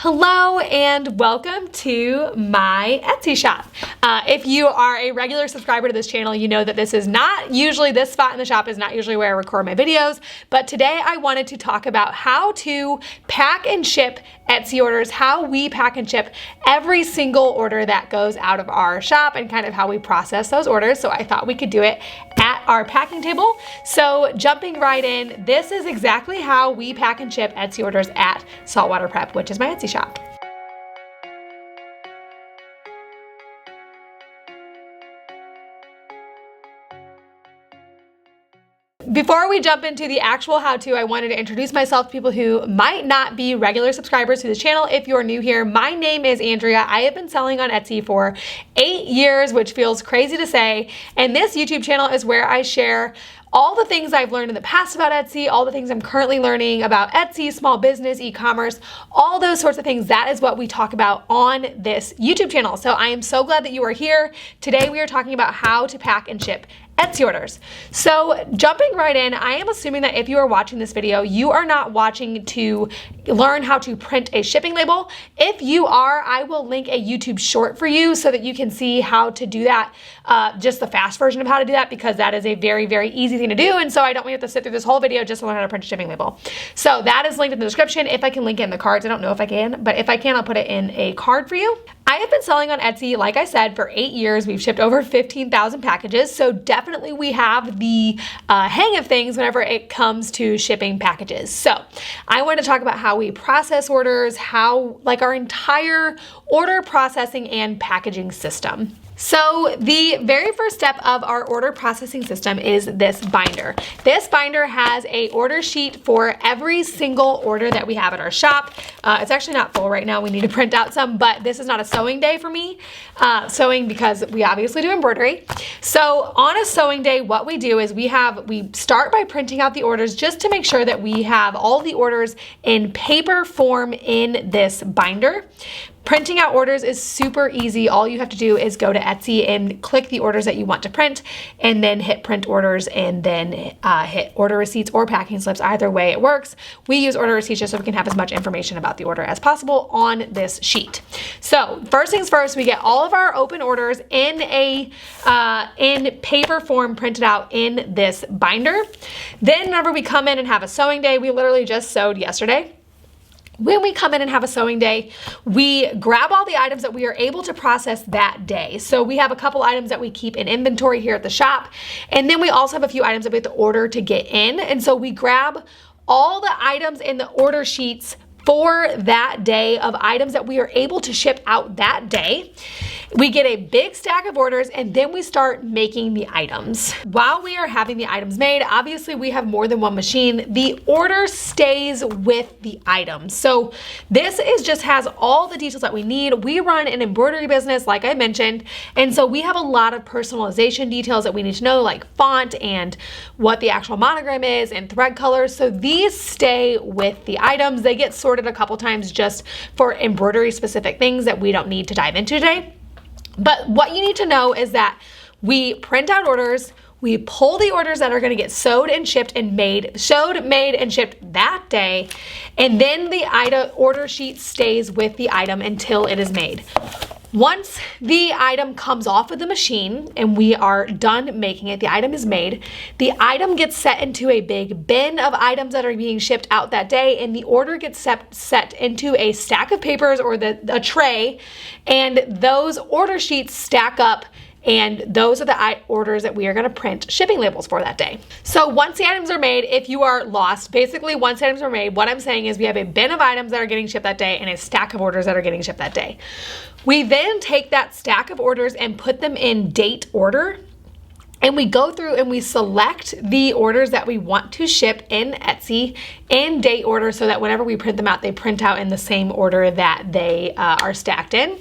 Hello and welcome to my Etsy shop. If you are a regular subscriber to this channel, you know that this spot in the shop is not usually where I record my videos, but today I wanted to talk about how to pack and ship Etsy orders, how we pack and ship every single order that goes out of our shop and kind of how we process those orders. So I thought we could do it at our packing table. So jumping right in, this is exactly how we pack and ship Etsy orders at Saltwater Prep, which is my Etsy shop. Before we jump into the actual how-to, I wanted to introduce myself to people who might not be regular subscribers to this channel. If you're new here, my name is Andrea. I have been selling on Etsy for 8 years, which feels crazy to say. And this YouTube channel is where I share all the things I've learned in the past about Etsy, all the things I'm currently learning about Etsy, small business, e-commerce, all those sorts of things. That is what we talk about on this YouTube channel. So I am so glad that you are here. Today we are talking about how to pack and ship Etsy orders. So jumping right in, I am assuming that if you are watching this video, you are not watching to learn how to print a shipping label. If you are, I will link a YouTube short for you so that you can see how to do that, just the fast version of how to do that, because that is a very, very easy thing to do. And so I don't want you to have to sit through this whole video just to learn how to print a shipping label. So that is linked in the description. If I can link it in the cards, I don't know if I can, but if I can, I'll put it in a card for you. I have been selling on Etsy, like I said, for 8 years. We've shipped over 15,000 packages. So definitely we have the hang of things whenever it comes to shipping packages. So I want to talk about how we process orders, our entire order processing and packaging system. So the very first step of our order processing system is this binder. This binder has a order sheet for every single order that we have at our shop. It's actually not full right now. We need to print out some, but this is not a sewing day for me. Sewing because we obviously do embroidery. So on a sewing day, what we do is we start by printing out the orders just to make sure that we have all the orders in paper form in this binder. Printing out orders is super easy. All you have to do is go to Etsy and click the orders that you want to print and then hit print orders and then hit order receipts or packing slips. Either way it works. We use order receipts just so we can have as much information about the order as possible on this sheet. So first things first, we get all of our open orders in paper form printed out in this binder. Then whenever we come in and have a sewing day, we literally just sewed yesterday. When we come in and have a sewing day, we grab all the items that we are able to process that day. So we have a couple items that we keep in inventory here at the shop. And then we also have a few items that we have to order to get in. And so we grab all the items in the order sheets for that day of items that we are able to ship out that day. We get a big stack of orders and then we start making the items. While we are having the items made, obviously we have more than one machine. The order stays with the items. So this just has all the details that we need. We run an embroidery business, like I mentioned, and so we have a lot of personalization details that we need to know, like font and what the actual monogram is and thread colors. So these stay with the items. They get sorted a couple times just for embroidery specific things that we don't need to dive into today. But what you need to know is that we print out orders, we pull the orders that are going to get sewed, made, and shipped that day, and then the order sheet stays with the item until it is made. Once the item comes off of the machine and we are done making it, the item is made, the item gets set into a big bin of items that are being shipped out that day, and the order gets set into a stack of papers or a tray, and those order sheets stack up, and those are the orders that we are going to print shipping labels for that day. So once the items are made, if you are lost, basically once the items are made, what I'm saying is we have a bin of items that are getting shipped that day and a stack of orders that are getting shipped that day. We then take that stack of orders and put them in date order. And we go through and we select the orders that we want to ship in Etsy in date order so that whenever we print them out, they print out in the same order that they are stacked in.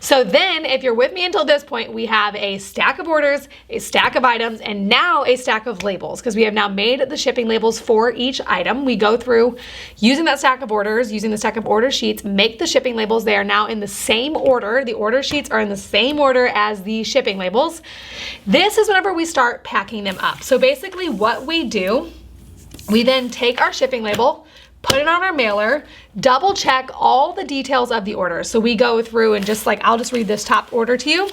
So then if you're with me until this point, we have a stack of orders, a stack of items, and now a stack of labels because we have now made the shipping labels for each item. We go through using that stack of orders, using the stack of order sheets, make the shipping labels. They are now in the same order. The order sheets are in the same order as the shipping labels. This is whenever we start packing them up. So basically what we do, we then take our shipping label, put it on our mailer, double check all the details of the order. So we go through and just like, I'll just read this top order to you.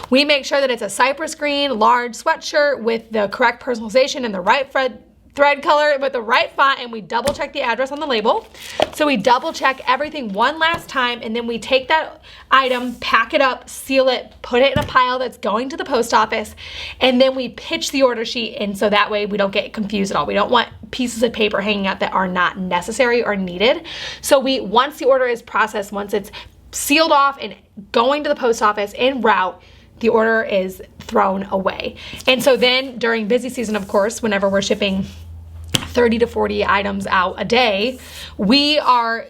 We make sure that it's a cypress green, large sweatshirt with the correct personalization and the right thread color with the right font, and we double check the address on the label. So we double check everything one last time, and then we take that item, pack it up, seal it, put it in a pile that's going to the post office, and then we pitch the order sheet, and so that way we don't get confused at all. We don't want pieces of paper hanging out that are not necessary or needed. So once the order is processed, once it's sealed off and going to the post office en route, the order is thrown away. And so then during busy season, of course, whenever we're shipping 30 to 40 items out a day, we are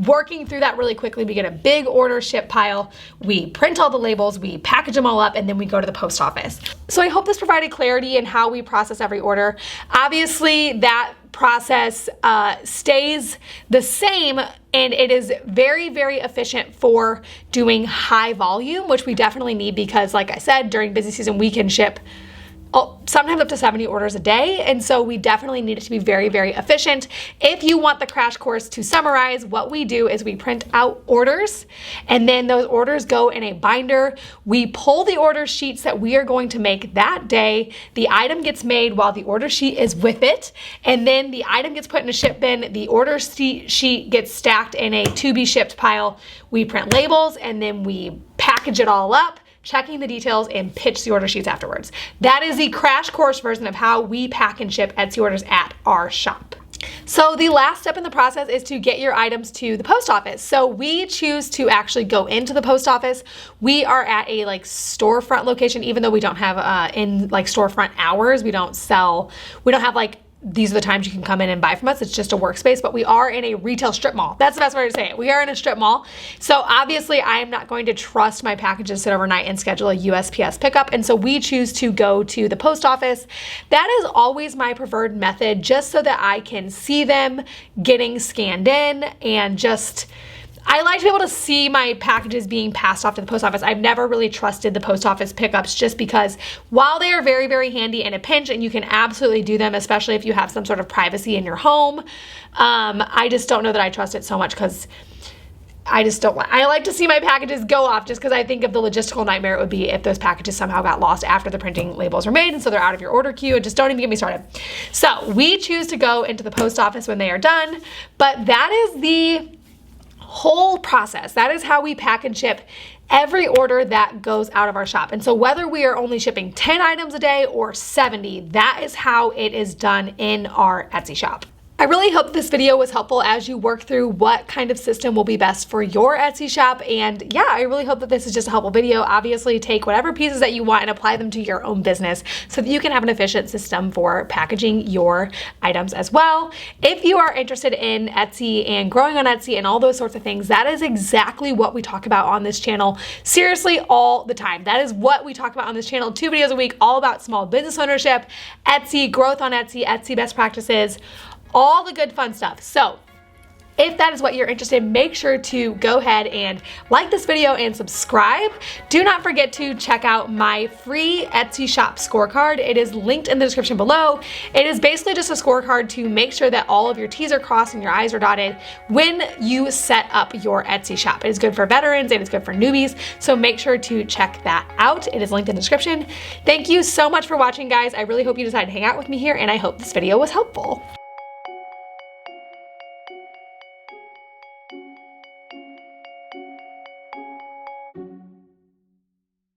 working through that really quickly. We get a big order ship pile, we print all the labels, we package them all up, and then we go to the post office. So I hope this provided clarity in how we process every order. Obviously, that process stays the same, and it is very, very efficient for doing high volume, which we definitely need because, like I said, during busy season, we can ship sometimes up to 70 orders a day, and so we definitely need it to be very, very efficient. If you want the crash course to summarize, what we do is we print out orders, and then those orders go in a binder. We pull the order sheets that we are going to make that day. The item gets made while the order sheet is with it, and then the item gets put in a ship bin. The order sheet gets stacked in a to be shipped pile. We print labels, and then we package it all up, checking the details, and pitch the order sheets afterwards. That is the crash course version of how we pack and ship Etsy orders at our shop. So the last step in the process is to get your items to the post office. So we choose to actually go into the post office. We are at a storefront location, even though we don't have in storefront hours. We don't have these are the times you can come in and buy from us. It's just a workspace, but we are in a retail strip mall. That's the best way to say it. We are in a strip mall. So obviously I am not going to trust my packages to sit overnight and schedule a USPS pickup. And so we choose to go to the post office. That is always my preferred method, just so that I can see them getting scanned in, and I like to be able to see my packages being passed off to the post office. I've never really trusted the post office pickups, just because while they are very, very handy in a pinch and you can absolutely do them, especially if you have some sort of privacy in your home, I just don't know that I trust it so much, because I like to see my packages go off, just because I think of the logistical nightmare it would be if those packages somehow got lost after the printing labels were made, and so they're out of your order queue. Just don't even get me started. So we choose to go into the post office when they are done, but that is the whole process. That is how we pack and ship every order that goes out of our shop. And so whether we are only shipping 10 items a day or 70, that is how it is done in our Etsy shop. I really hope this video was helpful as you work through what kind of system will be best for your Etsy shop. And yeah, I really hope that this is just a helpful video. Obviously, take whatever pieces that you want and apply them to your own business so that you can have an efficient system for packaging your items as well. If you are interested in Etsy and growing on Etsy and all those sorts of things, that is exactly what we talk about on this channel. Seriously, all the time. That is what we talk about on this channel. 2 videos a week, all about small business ownership, Etsy, growth on Etsy, Etsy best practices, all the good fun stuff. So if that is what you're interested in, make sure to go ahead and like this video and subscribe. Do not forget to check out my free Etsy shop scorecard. It is linked in the description below. It is basically just a scorecard to make sure that all of your T's are crossed and your I's are dotted when you set up your Etsy shop. It is good for veterans, it is good for newbies, so make sure to check that out. It is linked in the description. Thank you so much for watching, guys. I really hope you decided to hang out with me here, and I hope this video was helpful.